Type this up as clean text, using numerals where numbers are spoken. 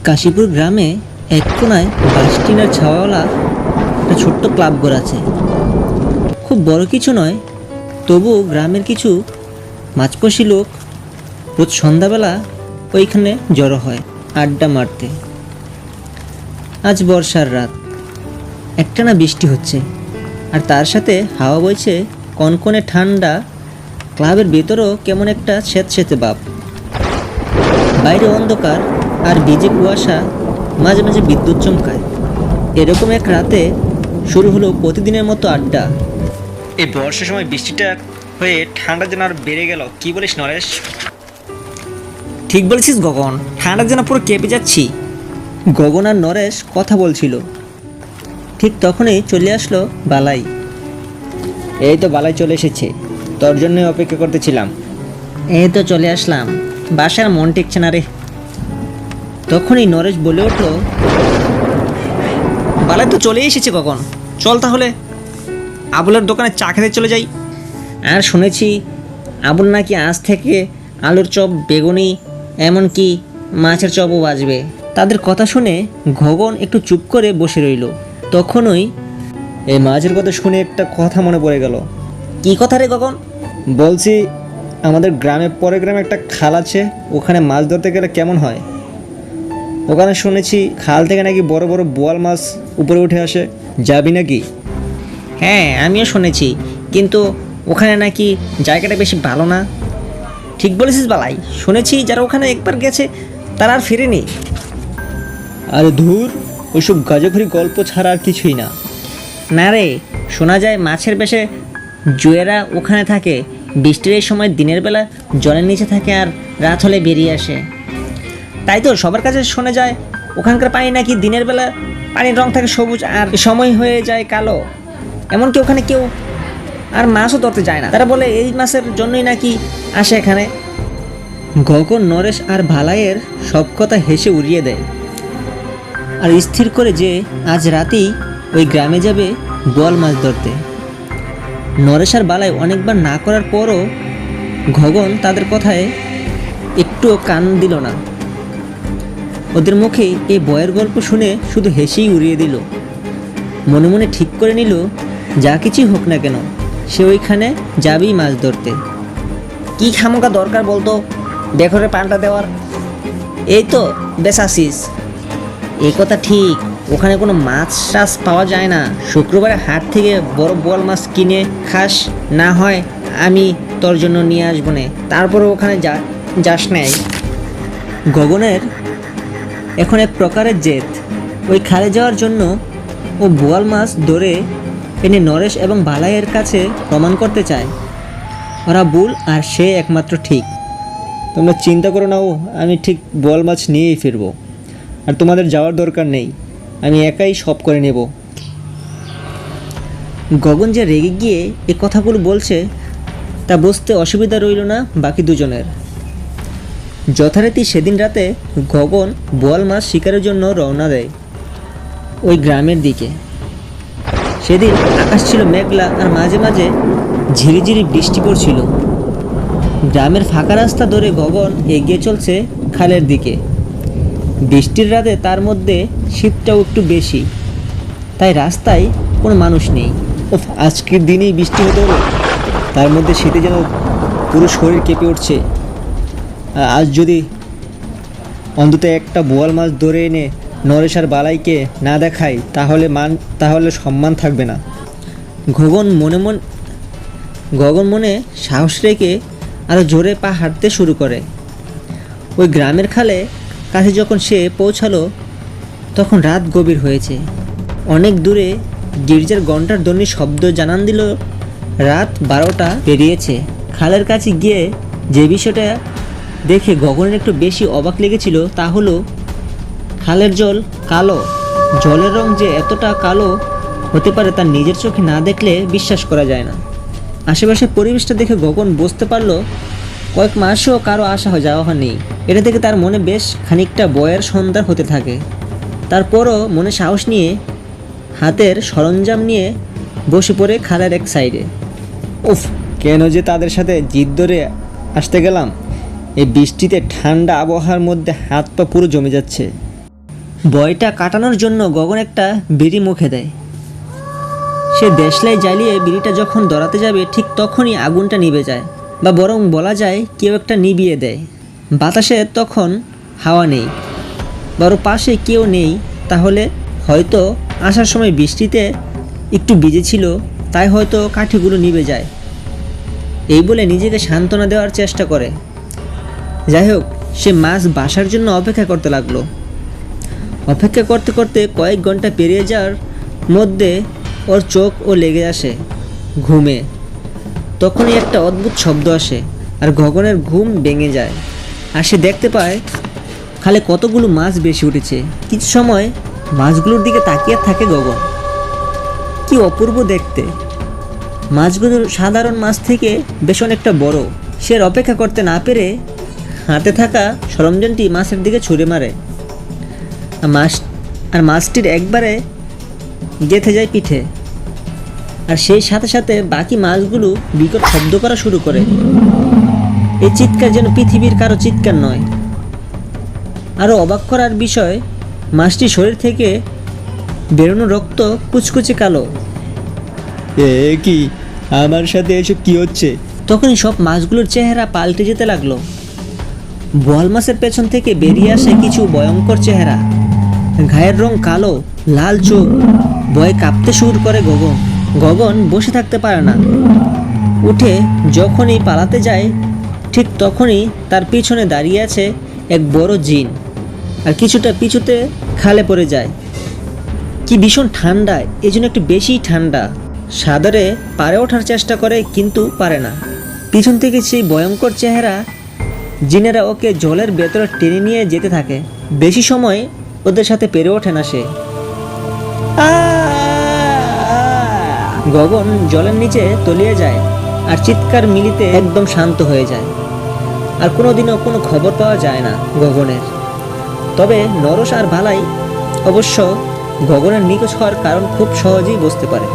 কাশীপুর গ্রামে এক কোনায় বাঁশটিনের ছাওয়াওয়ালা একটা ছোট্ট ক্লাব ঘর আছে। খুব বড় কিছু নয়, তবু গ্রামের কিছু মাঝপসি লোক রোজ সন্ধ্যাবেলা ওইখানে জড়ো হয় আড্ডা মারতে। আজ বর্ষার রাত, একটানা বৃষ্টি হচ্ছে, আর তার সাথে হাওয়া বইছে কনকনে ঠান্ডা। ক্লাবের ভেতরও কেমন একটা স্যাঁতস্যাঁতে ভাব। বাইরে অন্ধকার আর ভিজে কুয়াশা, মাঝে মাঝে বিদ্যুৎ চমকায়। এরকম এক রাতে শুরু হলো প্রতিদিনের মতো আড্ডা। এই বর্ষার সময় বৃষ্টিটা হয়ে ঠান্ডা যেন আর বেড়ে গেল। কি বলিস নরেশ? ঠিক বলেছিস গগন, ঠান্ডা যেন পুরো কেঁপে যাচ্ছি। গগন আর নরেশ কথা বলছিল, ঠিক তখনই চলে আসলো বালাই। এই তো বালাই চলে এসেছে, তোর জন্যই অপেক্ষা করতেছিলাম। এই তো চলে আসলাম, বাসার মন টিকছে না রে। তখনই নরেশ বলে উঠলো, বালাই তো চলে এসেছে গগন, চল তাহলে আবুলের দোকানে চা খেতে চলে যাই। আর শুনেছি আবুল নাকি আজ থেকে আলুর চপ, বেগুনি, এমনকি মাছের চপও বাজবে। তাদের কথা শুনে গগন একটু চুপ করে বসে রইল। তখনই এই মাছের কথা শুনে একটা কথা মনে পড়ে গেল। কি কথা রে গগন? বলছি, আমাদের গ্রামে পরের গ্রামে একটা খাল আছে, ওখানে মাছ ধরতে গেলে কেমন হয়? ওখানে শুনেছি খাল থেকে নাকি বড় বড় বোয়াল মাছ উপরে উঠে আসে, যাবি নাকি? হ্যাঁ, আমিও শুনেছি, কিন্তু ওখানে নাকি জায়গাটা বেশি ভালো না। ঠিক বলেছিস বালাই, শুনেছি যারা ওখানে একবার গেছে তারা আর ফেরেনি। আরে ধুর, ওইসব গাজাখুরি গল্প ছাড়া আর কিছুই না। না রে, শোনা যায় মাছের বেশে জুয়েরা ওখানে থাকে। বৃষ্টির এই সময় দিনের বেলা জলের নিচে থাকে আর রাত হলে বেরিয়ে আসে। তাই তো সবার কাছে শোনা যায় ওখানকার পানি নাকি দিনের বেলা পানির রং থাকে সবুজ আর সময় হয়ে যায় কালো। এমনকি ওখানে কেউ আর মাছও ধরতে যায় না, তারা বলে এই মাছের জন্যই নাকি আসে এখানে। গগন, নরেশ আর ভালাইয়ের সব কথা হেসে উড়িয়ে দেয় আর স্থির করে যে আজ রাতেই ওই গ্রামে যাবে বোয়াল মাছ ধরতে। নরেশ আর বালাই অনেকবার না করার পরও গগন তাদের কথায় একটুও কান দিল না। ওদের মুখে এই বয়ের গল্প শুনে শুধু হেসেই উড়িয়ে দিল। মনে মনে ঠিক করে নিল, যা কিছুই হোক না কেন সে ওইখানে যাবেই মাছ ধরতে। কি খামোকা দরকার বলতো বেঘরে পাল্টা দেওয়ার? এই তো বেশ আসিস। এই কথা ঠিক, ওখানে কোনো মাছ টাছ পাওয়া যায় না। শুক্রবারে হাট থেকে বড় বোয়াল মাছ কিনে খাস, না হয় আমি তোর জন্য নিয়ে আসবো নে, তারপরে ওখানে যাস নাই। গগনের এখন এক প্রকারের জেদ, ওই খালে যাওয়ার জন্য। ও বোয়াল মাছ ধরে এনে নরেশ এবং ভালাইয়ের কাছে প্রমাণ করতে চায় ওরা ভুল আর সে একমাত্র ঠিক। তোমরা চিন্তা করো না, আমি ঠিক বোয়াল মাছ নিয়েই ফিরবো, আর তোমাদের যাওয়ার দরকার নেই, আমি একাই সব করে নেব। গগন যে রেগে গিয়ে এ কথাগুলো বলছে তা বুঝতে অসুবিধা রইল না বাকি দুজনের। যথারীতি সেদিন রাতে গগন বোয়াল মাছ শিকারের জন্য রওনা দেয় ওই গ্রামের দিকে। সেদিন আকাশ ছিল মেঘলা আর মাঝে মাঝে ঝিরিঝিরি বৃষ্টি পড়ছিল। গ্রামের ফাঁকা রাস্তা ধরে গগন এগিয়ে চলছে খালের দিকে। বৃষ্টির রাতে তার মধ্যে শীতটাও একটু বেশি, তাই রাস্তায় কোনো মানুষ নেই। আজকের দিনেই বৃষ্টি হতে হলো, তার মধ্যে শীতে যেন পুরো শরীর কেঁপে উঠছে। আজ যদি অন্তত একটা বোয়াল মাছ ধরে এনে নরেশ আর বালাইকে না দেখাই, তাহলে সম্মান থাকবে না। গগন মনে সাহস রেখে আরও জোরে পা হাঁটতে শুরু করে। ওই গ্রামের খালে কাছে যখন সে পৌঁছালো তখন রাত গভীর হয়েছে। অনেক দূরে গির্জার ঘণ্টার ধ্বনির শব্দ জানান দিল রাত 12টা পেরিয়েছে। খালের কাছে গিয়ে যে বিষয়টা দেখে গগনের একটু বেশি অবাক লেগেছিল তা হলো খালের জল কালো। জলের রং যে এতটা কালো হতে পারে তার নিজের চোখে না দেখলে বিশ্বাস করা যায় না। আশেপাশের পরিবেশটা দেখে গগন বুঝতে পারল কয়েক মাসও কারো আসা যাওয়া নেই। এটা থেকে তার মনে বেশ খানিকটা বয়ের সন্ধান হতে থাকে। তারপরও মনে সাহস নিয়ে হাতের সরঞ্জাম নিয়ে বসে পড়ে খালের এক সাইডে। কেন যে তাদের সাথে জিদ ধরে আসতে গেলাম। এই বৃষ্টিতে ঠান্ডা আবহাওয়ার মধ্যে হাত পা পুরো জমে যাচ্ছে। ভয়টা কাটানোর জন্য গগন একটা বিড়ি মুখে দেয়। সে দেশলাই জ্বালিয়ে বিড়িটা যখন ধরাতে যাবে ঠিক তখনই আগুনটা নিভে যায়, বা বরং বলা যায় কেউ একটা নিভিয়ে দেয়। বাতাসে তখন হাওয়া নেই, বড় পাশে কেউ নেই, তাহলে হয়তো আসার সময় বৃষ্টিতে একটু ভিজেছিল, তাই হয়তো কাঠিগুলো নিভে যায়। এই বলে নিজেকে সান্ত্বনা দেওয়ার চেষ্টা করে। যাই হোক, সে মাছ বাসার জন্য অপেক্ষা করতে লাগলো। অপেক্ষা করতে করতে কয়েক ঘন্টা পেরিয়ে যাওয়ার মধ্যে ওর চোখও লেগে আসে ঘুমে। তখনই একটা অদ্ভুত শব্দ আসে আর গগনের ঘুম ভেঙে যায়। আর সে দেখতে পায় খালে কতগুলো মাছ বেশি উঠেছে। কিছু সময় মাছগুলোর দিকে তাকিয়ে থাকে গগন। কি অপূর্ব দেখতে! মাছগুলো সাধারণ মাছ থেকে বেশ অনেকটা বড়। সে আর অপেক্ষা করতে না পেরে হাতে থাকা সরঞ্জামটি মাছের দিকে ছুঁড়ে মারে। মাছটির একবারে গেঁথে যায় পিঠে। আর সেই সাথে সাথে বাকি মাছগুলো বিকট শব্দ করা শুরু করে। এই চিৎকার যেন পৃথিবীর কারো চিৎকার নয়। আরও অবাক করার বিষয়, মাছটির শরীর থেকে বেরোনো রক্ত কুচকুচে কালো। এ কি, আমার সাথে এসব কি হচ্ছে? তখনই সব মাছগুলোর চেহারা পাল্টে যেতে লাগলো। বোয়াল মাছের পেছন থেকে বেরিয়ে আসে কিছু ভয়ঙ্কর চেহারা। গায়ের রং কালো, লাল চোখ। ভয়ে কাঁপতে শুরু করে গগন। গগন বসে থাকতে পারে না। উঠে যখনই পালাতে যায় ঠিক তখনই তার পিছনে দাঁড়িয়ে আছে এক বড় জিন, আর কিছুটা পিছুতে খালে পড়ে যায়। কি ভীষণ ঠান্ডা, এই জন্য একটু বেশিই ঠান্ডা। সাদরে পারে ওঠার চেষ্টা করে কিন্তু পারে না। পিছন থেকে সেই ভয়ঙ্কর চেহারা জিনেরা ওকে জলের ভেতরে টেনে নিয়ে যেতে থাকে। বেশি সময় ওদের সাথে পেরে ওঠে না সে। গগন জলের নিচে তলিয়ে যায় আর চিৎকার মিলিতে একদম শান্ত হয়ে যায়। আর কোনোদিনও কোনো খবর পাওয়া যায় না গগনের। তবে নরস আর ভালাই অবশ্য গগনের নিখোঁজ হওয়ার কারণ খুব সহজেই বুঝতে পারে।